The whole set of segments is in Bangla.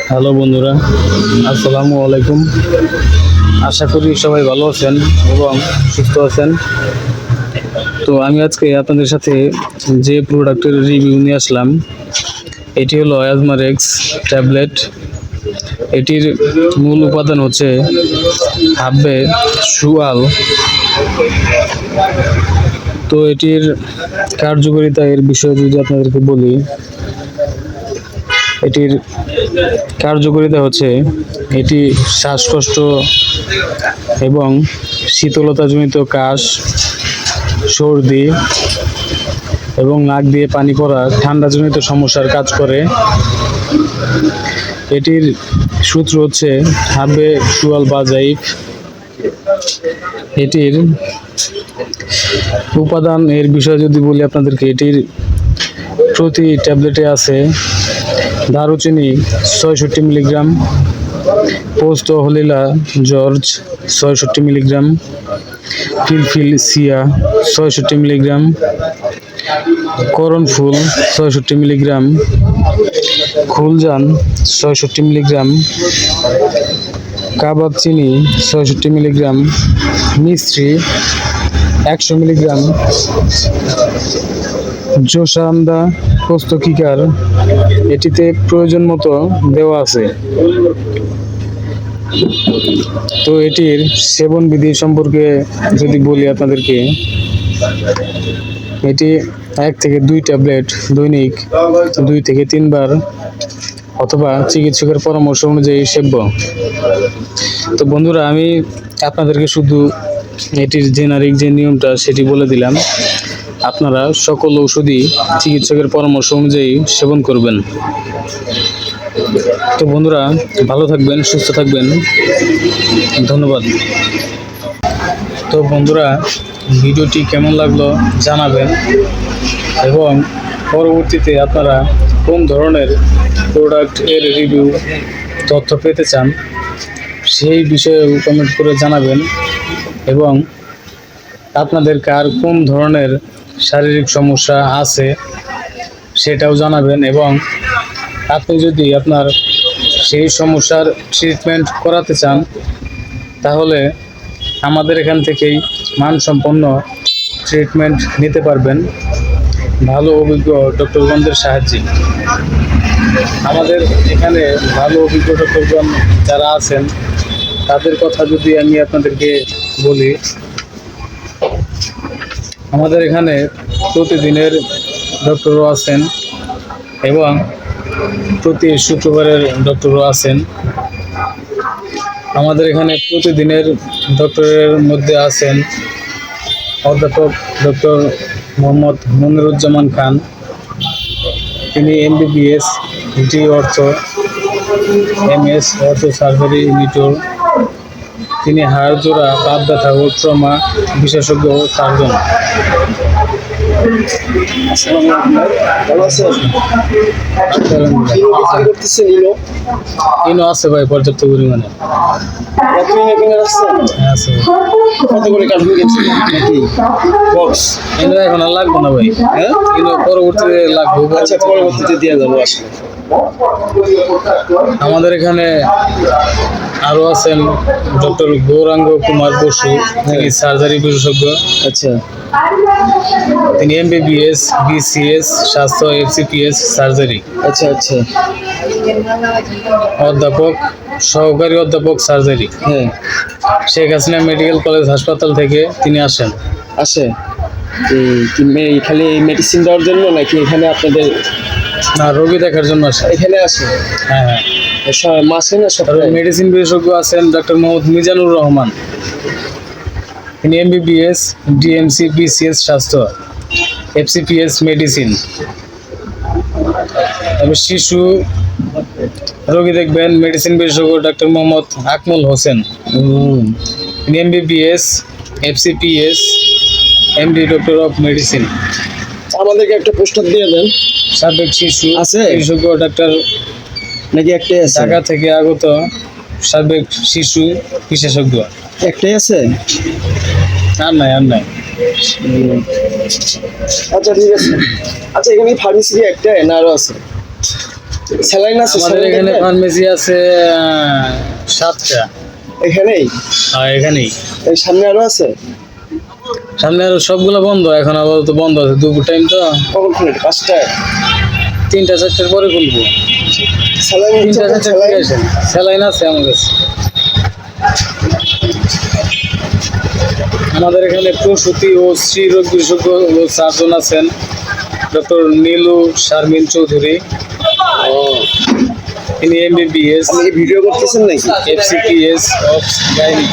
হ্যালো বন্ধুরা, আসসালামু আলাইকুম। আশা করি সবাই ভালো আছেন এবং সুস্থ আছেন। তো আমি আজকে আপনাদের সাথে যে প্রোডাক্টের রিভিউ নিয়ে আসলাম, এটি হলো অ্যাজমারেক্স ট্যাবলেট। এটির মূল উপাদান হচ্ছে হাব্বে সুয়াল। তো এটির কার্যকারিতা এর বিষয়ে যদি আপনাদেরকে বলি, এটির কার্যকারিতা হচ্ছে এটি শ্বাসকষ্ট এবং শীতলতাজনিত কাশ, সর্দি এবং নাক দিয়ে পানি পড়া ঠান্ডাজনিত সমস্যার কাজ করে। এটির সূত্র হচ্ছে হাব্বে সুয়াল বাজাইফ। এটির উপাদান এর বিষয়ে যদি বলি আপনাদেরকে, এটির প্রতি ট্যাবলেটে আছে দারুচিনি ৬৬ মিলিগ্রাম, পোস্ত হলিলা জর্জ ৬৬ মিলিগ্রাম, ফিলফিল সিয়া ৬৬ মিলিগ্রাম, করণফুল ৬৬ মিলিগ্রাম, খুলজান ৬৬ মিলিগ্রাম, কাবাব চিনি ৬৬ মিলিগ্রাম, মিশ্রি ১০০ মিলিগ্রাম, জোসান্দা পোস্তকিকার এটিতে প্রয়োজন মতো দেওয়া আছে। তো এটির সেবন বিধি সম্পর্কে যদি বলি আপনাদেরকে, এটি ১ থেকে ২ ট্যাবলেট দৈনিক ২ থেকে ৩ বার অথবা চিকিৎসকের পরামর্শ অনুযায়ী সেব্য। তো বন্ধুরা, আমি আপনাদেরকে শুধু এটির জেনারিক যে নিয়মটা সেটি বলে দিলাম। আপনারা সকল ঔষধই চিকিৎসকের পরামর্শ অনুযায়ী সেবন করবেন। তো বন্ধুরা, ভালো থাকবেন, সুস্থ থাকবেন, ধন্যবাদ। তো বন্ধুরা, ভিডিওটি কেমন লাগলো জানাবেন এবং পরবর্তীতে আপনারা কোন ধরনের প্রোডাক্ট এর রিভিউ তথ্য পেতে চান সেই বিষয়ে কমেন্ট করে জানাবেন এবং আপনাদের কার কোন ধরনের শারীরিক সমস্যা আছে সেটাও জানাবেন। এবং আপনি যদি আপনার সেই সমস্যার ট্রিটমেন্ট করাতে চান তাহলে আমাদের এখান থেকেই মানসম্পন্ন ট্রিটমেন্ট নিতে পারবেন ভালো অভিজ্ঞ ডক্টরগণদের সাহায্যে। আমাদের এখানে ভালো অভিজ্ঞ ডক্টরগণ যারা আছেন তাদের কথা যদি আমি আপনাদেরকে বলি, আমাদের এখানে প্রতিদিনের ডক্টরও আছেন এবং প্রতি শুক্রবারের ডক্টরও আছেন। আমাদের এখানে প্রতিদিনের ডক্টরের মধ্যে আছেন অধ্যাপক ডক্টর মোহাম্মদ মনিরুজ্জামান খান। তিনি MBBS ডি অর্থ, MS অর্থ সার্জারি ইউনিটর। তিনি হাড় জোড়া, বাত ব্যথা ও ট্রমা বিশেষজ্ঞ ও সার্জন। ভালো আছেন? ইনো আছে ভাই পর্যাপ্ত পরিমাণে। আছে। কত করে কাটবেন কিনছেন নাকি বক্স? ইনো এখন আর লাগবে না ভাই, হ্যাঁ, ইনো পরবর্তীতে লাগবে। আচ্ছা, পরবর্তীতে দিয়ে যাবো আসলে। আমাদের এখানে আরো আছেন ডক্টর গৌরাঙ্গ কুমার বসু, তিনি সার্জারি বিশেষজ্ঞ। আচ্ছা, তিনি MBBS BCS স্বাস্থ্য FCPS সার্জারি। আচ্ছা আচ্ছা, অধ্যাপক, সহকারী অধ্যাপক সার্জারি। হ্যাঁ, শেখ হাসিনা মেডিকেল কলেজ হাসপাতাল থেকে তিনি আসেন। আসে খালি মেডিসিন দেওয়ার জন্য নাকি এখানে আপনাদের না, রোগী দেখার জন্য আসেন। এখানে আসে? হ্যাঁ হ্যাঁ, মাসে না সপ্তাহে? মেডিসিন বিশেষজ্ঞ আছেন ডক্টর মোহাম্মদ মিজানুর রহমান। তিনি MBBS DMC BCS স্বাস্থ্য FCPS মেডিসিন। তবে শিশু রোগী দেখবেন মেডিসিন বিশেষজ্ঞ ডক্টর মোহাম্মদ আকমল হোসেন। তিনি MBBS FCPS MD doctor of medicine. আমাদেরকে একটা পোস্টার দিয়ে দেন। সাবেক শিশু আছে? বিশেষজ্ঞ ডাক্তার নাকি একটাই আছে? ঢাকা থেকে আগত সাবেক শিশু বিশেষজ্ঞ। একটাই আছে? আর নাই, আর নাই। আচ্ছা, ঠিক আছে। আচ্ছা, এখানে ফার্মেসি একটাই না আরো আছে? স্যালাইন আছে? আমাদের saline এখানে দেখবেন? ফার্মেসি আছে 7টা। এখানেই? এখানেই। এই সামনে আরো আছে? সামনে আরো সবগুলো বন্ধ, এখন আপাতত বন্ধ আছে, দুপুর টাইম তো। কখন খুলে? 5টায়? 3টা 4টার পরে খুলবো। স্যালাইন 3টা হচ্ছে 4টার দিকে আসেন, স্যালাইন আছে আমার কাছে। আমাদের এখানে প্রসূতি ও স্ত্রী রোগ বিশেষজ্ঞ ও সার্জন আছেন ডক্টর নীলু শারমিন চৌধুরী। ও, তিনি MBBS, আপনি কি ভিডিও করতেছেন নাকি? FCPS of gynae.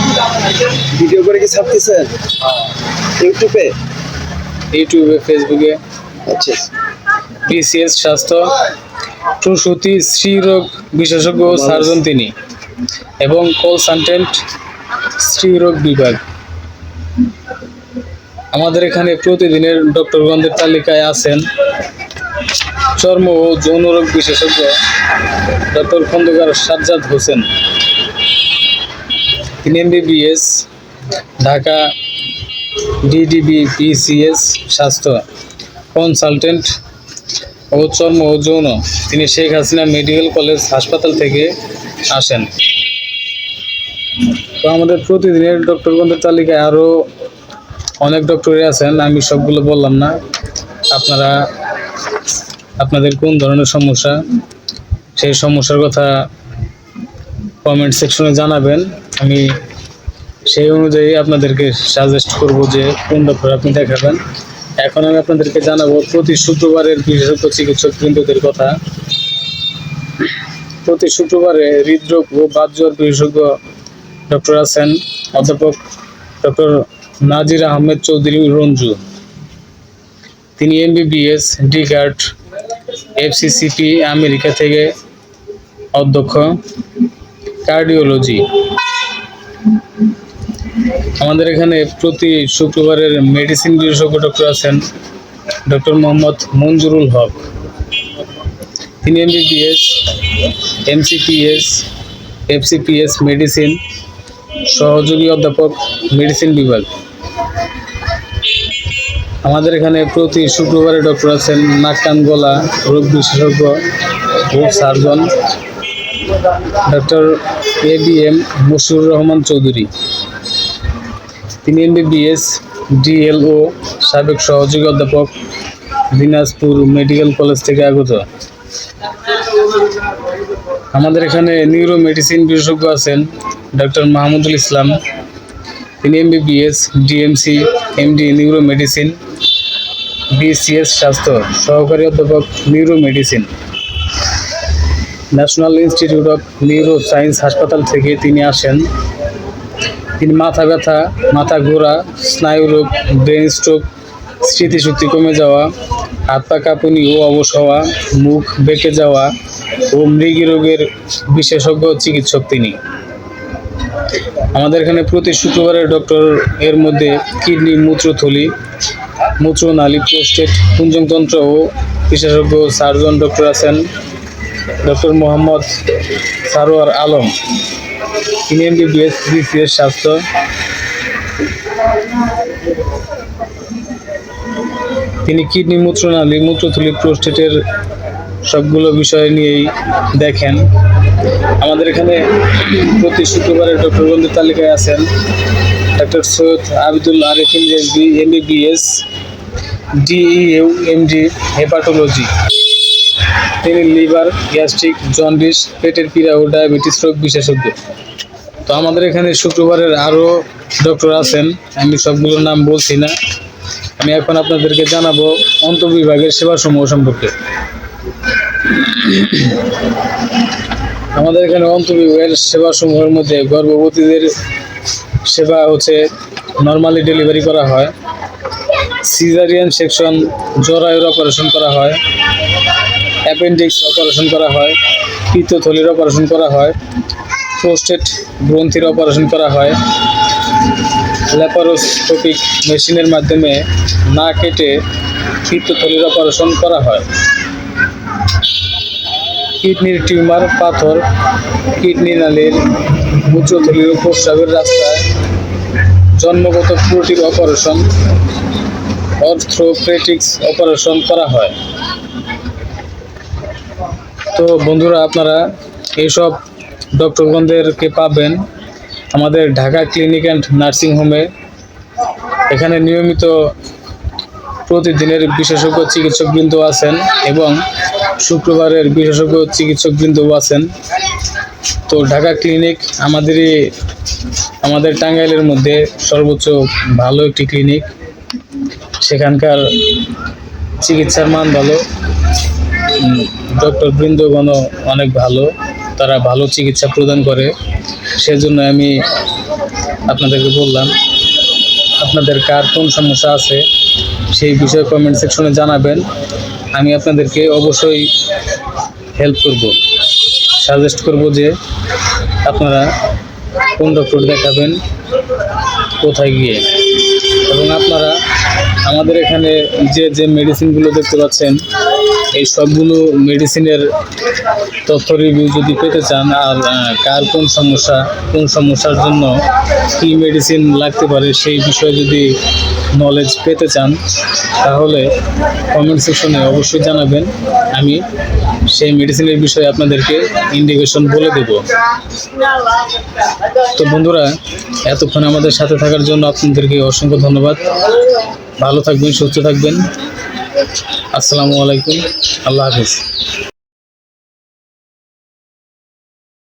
ভিডিও করে কি ছাড়তেছেন ইউটিউবে? ইউটিউবে, ফেসবুকে। আচ্ছা, BCS স্বাস্থ্য, প্রসূতি স্ত্রী রোগ বিশেষজ্ঞ ও সার্জন তিনি, এবং কনসালটেন্ট স্ত্রী রোগ বিভাগ। আমাদের এখানে প্রতিদিনের ডক্টরগণদের তালিকায় আছেন চর্ম ও যৌন রোগ বিশেষজ্ঞ ডক্টর খন্দকার সাজ্জাদ হোসেন। তিনি MBBS, ঢাকা DDB BCS স্বাস্থ্য, কনসালটেন্ট ও চর্ম ও যৌন। তিনি শেখ হাসিনা মেডিকেল কলেজ হাসপাতাল থেকে আসেন। তো আমাদের প্রতিদিনের ডক্টরগণদের তালিকায় আরও অনেক ডক্টরই আছেন, আমি সবগুলো বললাম না। আপনারা আপনাদের কোন ধরনের সমস্যা, সেই সমস্যার কথা কমেন্ট সেকশনে জানাবেন। আমি সেই অনুযায়ী আপনাদেরকে সাজেস্ট করব যে কোন ডক্টর আপনি দেখাবেন। এখন আমি আপনাদেরকে জানাবো প্রতি শুক্রবারের বিশেষজ্ঞ চিকিৎসক বৃন্দদের কথা। প্রতি শুক্রবারে হৃদরোগ ও বাতজ্বর বিশেষজ্ঞ ডক্টর আছেন অধ্যাপক ডক্টর নাজির আহমেদ চৌধুরী রঞ্জু। তিনি MBBS, ডিকার্ট, FCCP আমেরিকা থেকে অধ্যক্ষ, কার্ডিওলজি। আমাদের এখানে প্রতি শুক্রবারের মেডিসিন বিশেষজ্ঞ ডক্টর আছেন ডক্টর মোহাম্মদ মঞ্জুরুল হক। তিনি MBBS, MCPS, FCPS মেডিসিন, সহযোগী অধ্যাপক, মেডিসিন বিভাগ। আমাদের এখানে প্রতি শুক্রবারে ডক্টর আছেন নাক কান গলা রোগ বিশেষজ্ঞ ও surgeon doctor ABM Moshiur Rahman Chowdhury. তিনি MBBS, DLO, সাবেক সহযোগী অধ্যাপক, দিনাজপুর মেডিকেল কলেজ থেকে আগত। আমাদের এখানে নিউরো মেডিসিন বিশেষজ্ঞ আছেন ডক্টর মাহমুদুল ইসলাম। তিনি MBBS, DMC, MD neuro medicine, BCS স্বাস্থ্য, সহকারী অধ্যাপক, neuro medicine. National institute of neuro science হাসপাতাল থেকে তিনি আসেন। তিনি মাথা ব্যথা, মাথা ঘোরা, স্নায়ুরোগ, ব্রেন স্ট্রোক, স্মৃতিশক্তি কমে যাওয়া, হাত পা কাঁপুনি ও অবশ হওয়া, মুখ বেঁকে যাওয়া ও মৃগী রোগের বিশেষজ্ঞ চিকিৎসক তিনি। আমাদের এখানে প্রতি শুক্রবারের ডক্টর এর মধ্যে কিডনি, মূত্রথলি, মূত্রনালী, প্রোস্টেট, পুঞ্জনতন্ত্র ও বিশেষজ্ঞ সার্জন ডক্টর আছেন ডক্টর মোহাম্মদ সারোয়ার আলম। তিনি MBBS, BCS স্বাস্থ্য। তিনি কিডনি, মূত্রনালী, মূত্রথলি, প্রোস্টেটের সবগুলো বিষয় নিয়েই দেখেন। আমাদের এখানে প্রতি শুক্রবারের ডক্টরগণদের তালিকায় আছেন doctor Syed Abidul Arefin Rizvi, MBBS, DEU, MD hepatology. তিনি লিভার, গ্যাস্ট্রিক, জন্ডিস, পেটের পীড়া ও ডায়াবেটিস রোগ বিশেষজ্ঞ। তো আমাদের এখানে শুক্রবারের আরও ডক্টর আছেন, আমি সবগুলোর নাম বলছি না। আমি এখন আপনাদেরকে জানাবো অন্তর্বিভাগের সেবাসমূহ সম্পর্কে। আমাদের এখানে অন্তর্বিভাগের সেবাসমূহের মধ্যে গর্ভবতীদের সেবা হচ্ছে নর্মালি ডেলিভারি করা হয়, সিজারিয়ান সেকশন, জরায়ুর অপারেশন করা হয়, অ্যাপেন্ডিক্স অপারেশন করা হয়, পিত্তথলির অপারেশন করা হয়, প্রোস্টেট গ্রন্থির অপারেশন করা হয়, ল্যাপারোস্কোপিক মেশিনের মাধ্যমে না কেটে পিত্তথলির অপারেশন করা হয়, কিডনির টিউমার, পাথর, কিডনি নালীর, মূত্রথলির ও প্রস্রাবের রাস্তায় জন্মগত ত্রুটির অপারেশন, অর্থোপেডিক্স অপারেশন করা হয়। তো বন্ধুরা, আপনারা এইসব ডক্টরগণদেরকে পাবেন আমাদের ঢাকা ক্লিনিক অ্যান্ড নার্সিং হোমে। এখানে নিয়মিত প্রতিদিনের বিশেষজ্ঞ চিকিৎসকবৃন্দ আছেন এবং শুক্রবারের বিশেষজ্ঞ চিকিৎসকবৃন্দও আছেন। তো ঢাকা ক্লিনিক আমাদের টাঙ্গাইলের মধ্যে সর্বোচ্চ ভালো একটি ক্লিনিক। সেখানকার চিকিৎসার মান ভালো, ডক্টর বৃন্দগণ অনেক ভালো, তারা ভালো চিকিৎসা প্রদান করে। সেজন্য আমি আপনাদেরকে বললাম, আপনাদের কার কোন সমস্যা আছে সেই বিষয়ে কমেন্ট সেকশনে জানাবেন। আমি আপনাদেরকে অবশ্যই হেল্প করব, সাজেস্ট করব যে আপনারা কোন ডক্টর দেখাবেন, কোথায় গিয়ে। এবং আপনারা আমাদের এখানে যে মেডিসিনগুলো দেখতে পাচ্ছেন, এই সবগুলো মেডিসিনের তথ্য রিভিউ যদি পেতে চান, আর কার কোন সমস্যার জন্য কী মেডিসিন লাগতে পারে সেই বিষয়ে যদি নলেজ পেতে চান, তাহলে কমেন্ট সেকশনে অবশ্যই জানাবেন। আমি সেই মেডিসিনের বিষয়ে আপনাদেরকে ইন্ডিকেশন বলে দেব। তো বন্ধুরা, এতক্ষণ আমাদের সাথে থাকার জন্য আপনাদেরকে অসংখ্য ধন্যবাদ। ভালো থাকবেন, সুস্থ থাকবেন। আসসালামু আলাইকুম, আল্লাহ হাফিজ।